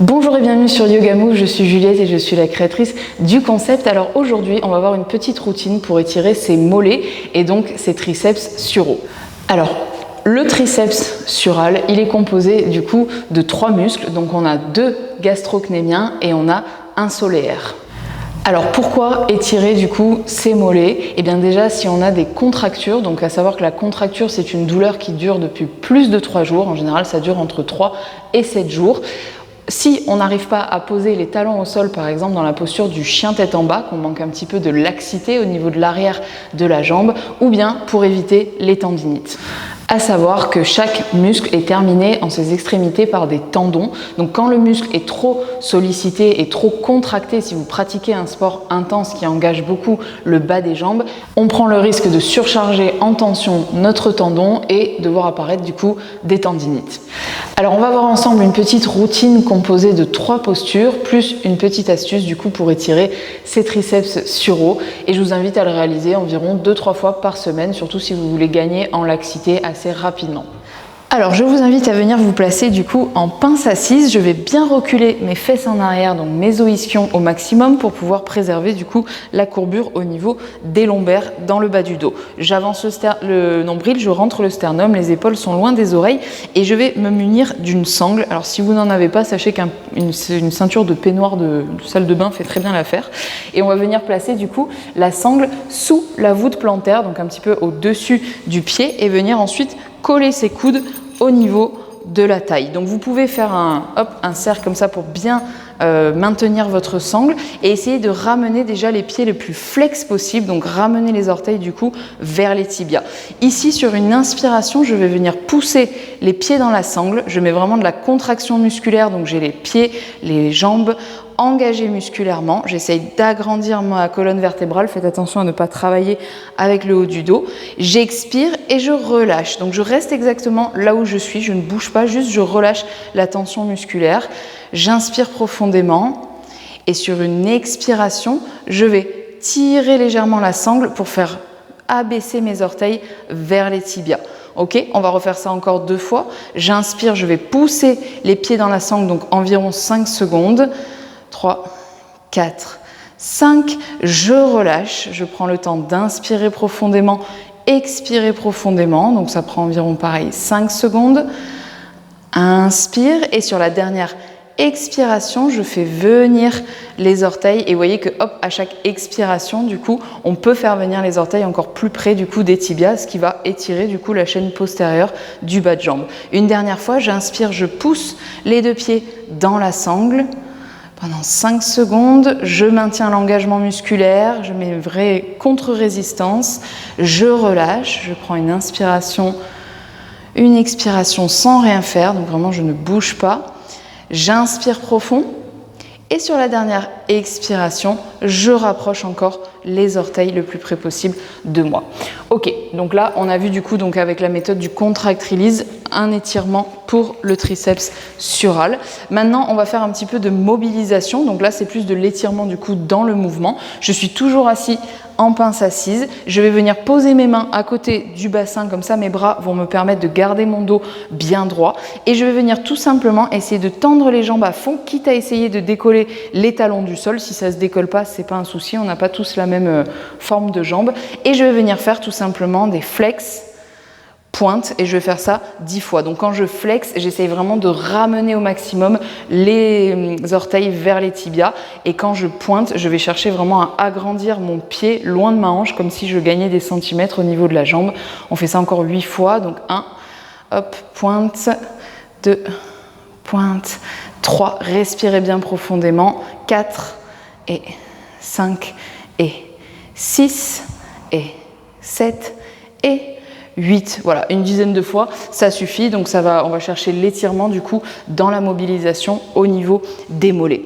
Bonjour et bienvenue sur Yoga Move, je suis Juliette et je suis la créatrice du concept. Alors aujourd'hui, on va voir une petite routine pour étirer ses mollets et donc ses triceps suraux. Alors, le triceps sural, il est composé du coup de 3 muscles. Donc on a 2 gastrocnémiens et on a un solaire. Alors pourquoi étirer du coup ces mollets? Eh bien déjà si on a des contractures, donc à savoir que la contracture c'est une douleur qui dure depuis plus de 3 jours, en général ça dure entre 3 et 7 jours. Si on n'arrive pas à poser les talons au sol, par exemple dans la posture du chien tête en bas, qu'on manque un petit peu de laxité au niveau de l'arrière de la jambe, ou bien pour éviter les tendinites. À savoir que chaque muscle est terminé en ses extrémités par des tendons. Donc quand le muscle est trop sollicité et trop contracté, si vous pratiquez un sport intense qui engage beaucoup le bas des jambes, on prend le risque de surcharger en tension notre tendon et de voir apparaître du coup des tendinites. Alors on va voir ensemble une petite routine composée de 3 postures plus une petite astuce du coup pour étirer ses triceps suraux, et je vous invite à le réaliser environ 2-3 fois par semaine, surtout si vous voulez gagner en laxité assez rapidement. Alors je vous invite à venir vous placer du coup en pince assise. Je vais bien reculer mes fesses en arrière, donc mes ischions au maximum pour pouvoir préserver du coup la courbure au niveau des lombaires dans le bas du dos. J'avance le nombril, je rentre le sternum, les épaules sont loin des oreilles et je vais me munir d'une sangle. Alors si vous n'en avez pas, sachez qu'une ceinture de peignoir de salle de bain fait très bien l'affaire. Et on va venir placer du coup la sangle sous la voûte plantaire, donc un petit peu au-dessus du pied, et venir ensuite coller ses coudes au niveau de la taille. Donc vous pouvez faire un cercle comme ça pour bien maintenir votre sangle et essayer de ramener déjà les pieds les plus flex possible, donc ramener les orteils du coup vers les tibias. Ici sur une inspiration, je vais venir pousser les pieds dans la sangle, je mets vraiment de la contraction musculaire, donc j'ai les pieds, les jambes engagés musculairement, j'essaye d'agrandir ma colonne vertébrale, faites attention à ne pas travailler avec le haut du dos, j'expire et je relâche, donc je reste exactement là où je suis, je ne bouge pas, juste je relâche la tension musculaire, j'inspire profondément et sur une expiration, je vais tirer légèrement la sangle pour faire abaisser mes orteils vers les tibias. Ok, on va refaire ça encore 2 fois, j'inspire, je vais pousser les pieds dans la sangle, donc environ 5 secondes, 3, 4, 5, je relâche, je prends le temps d'inspirer profondément, expirer profondément, donc ça prend environ pareil 5 secondes, inspire et sur la dernière expiration, je fais venir les orteils et vous voyez que hop, à chaque expiration du coup, on peut faire venir les orteils encore plus près du coup des tibias, ce qui va étirer du coup la chaîne postérieure du bas de jambe. Une dernière fois, j'inspire, je pousse les 2 pieds dans la sangle. Pendant 5 secondes, je maintiens l'engagement musculaire, je mets une vraie contre-résistance, je relâche, je prends une inspiration, une expiration sans rien faire, donc vraiment je ne bouge pas. J'inspire profond et sur la dernière expiration, je rapproche encore les orteils le plus près possible de moi. Ok, donc là on a vu du coup donc avec la méthode du contract-release un étirement pour le triceps sural. Maintenant on va faire un petit peu de mobilisation, donc là c'est plus de l'étirement du coup dans le mouvement. Je suis toujours assis en pince assise, je vais venir poser mes mains à côté du bassin, comme ça mes bras vont me permettre de garder mon dos bien droit et je vais venir tout simplement essayer de tendre les jambes à fond, quitte à essayer de décoller les talons du sol. Si ça se décolle pas, c'est pas un souci, on n'a pas tous la même forme de jambes, et je vais venir faire tout simplement des flex pointe et je vais faire ça 10 fois. Donc quand je flex, j'essaye vraiment de ramener au maximum les orteils vers les tibias, et quand je pointe, je vais chercher vraiment à agrandir mon pied loin de ma hanche, comme si je gagnais des centimètres au niveau de la jambe. On fait ça encore 8 fois, donc 1, hop, pointe, 2, pointe, 3, respirez bien profondément, 4 et 5 et 6 et 7 et 8, voilà, une dizaine de fois, ça suffit. Donc on va chercher l'étirement du coup dans la mobilisation au niveau des mollets.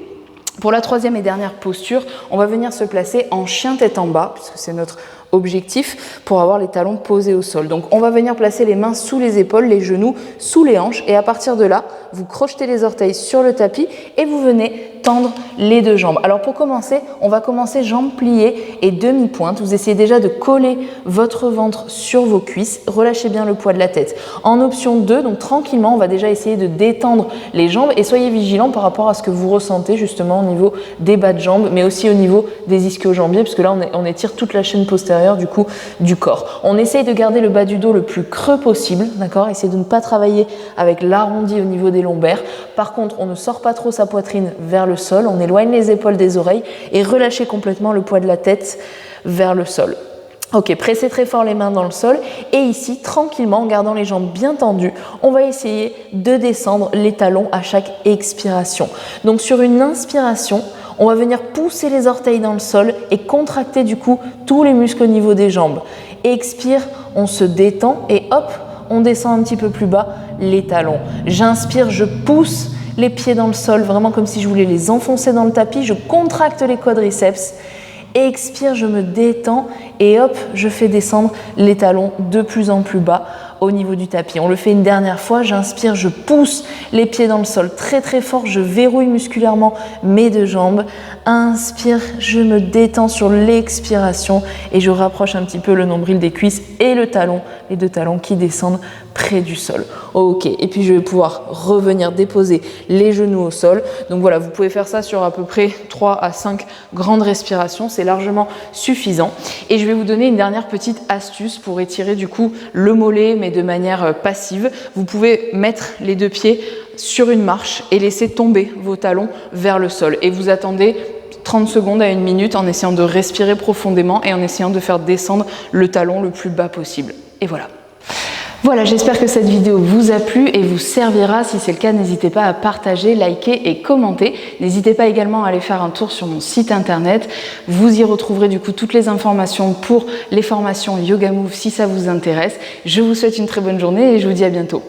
Pour la 3e et dernière posture, on va venir se placer en chien tête en bas, puisque c'est notre objectif, pour avoir les talons posés au sol. Donc on va venir placer les mains sous les épaules, les genoux sous les hanches, et à partir de là, vous crochetez les orteils sur le tapis et vous venez tendre les deux jambes. Alors pour commencer, on va commencer jambes pliées et demi-pointe. Vous essayez déjà de coller votre ventre sur vos cuisses. Relâchez bien le poids de la tête. En option 2, donc tranquillement, on va déjà essayer de détendre les jambes et soyez vigilants par rapport à ce que vous ressentez justement au niveau des bas de jambes, mais aussi au niveau des ischio-jambiers, puisque là on étire toute la chaîne postérieure du coup du corps. On essaye de garder le bas du dos le plus creux possible, d'accord? Essayez de ne pas travailler avec l'arrondi au niveau des lombaires. Par contre, on ne sort pas trop sa poitrine vers le sol, on éloigne les épaules des oreilles et relâchez complètement le poids de la tête vers le sol. Ok, pressez très fort les mains dans le sol et ici, tranquillement, en gardant les jambes bien tendues, on va essayer de descendre les talons à chaque expiration. Donc sur une inspiration, on va venir pousser les orteils dans le sol et contracter du coup tous les muscles au niveau des jambes. Expire, on se détend et hop, on descend un petit peu plus bas les talons. J'inspire, je pousse les pieds dans le sol, vraiment comme si je voulais les enfoncer dans le tapis. Je contracte les quadriceps. Expire, je me détends et hop, je fais descendre les talons de plus en plus bas au niveau du tapis. On le fait une dernière fois, j'inspire, je pousse les pieds dans le sol très très fort, je verrouille musculairement mes deux jambes. Inspire, je me détends sur l'expiration et je rapproche un petit peu le nombril des cuisses et le talon, les deux talons qui descendent près du sol. Ok, et puis je vais pouvoir revenir déposer les genoux au sol. Donc voilà, vous pouvez faire ça sur à peu près 3 à 5 grandes respirations, c'est largement suffisant. Et je vais vous donner une dernière petite astuce pour étirer du coup le mollet, mais de manière passive. Vous pouvez mettre les deux pieds sur une marche et laisser tomber vos talons vers le sol. Et vous attendez 30 secondes à 1 minute en essayant de respirer profondément et en essayant de faire descendre le talon le plus bas possible. Et voilà. Voilà, j'espère que cette vidéo vous a plu et vous servira. Si c'est le cas, n'hésitez pas à partager, liker et commenter. N'hésitez pas également à aller faire un tour sur mon site internet. Vous y retrouverez du coup toutes les informations pour les formations Yoga Move si ça vous intéresse. Je vous souhaite une très bonne journée et je vous dis à bientôt.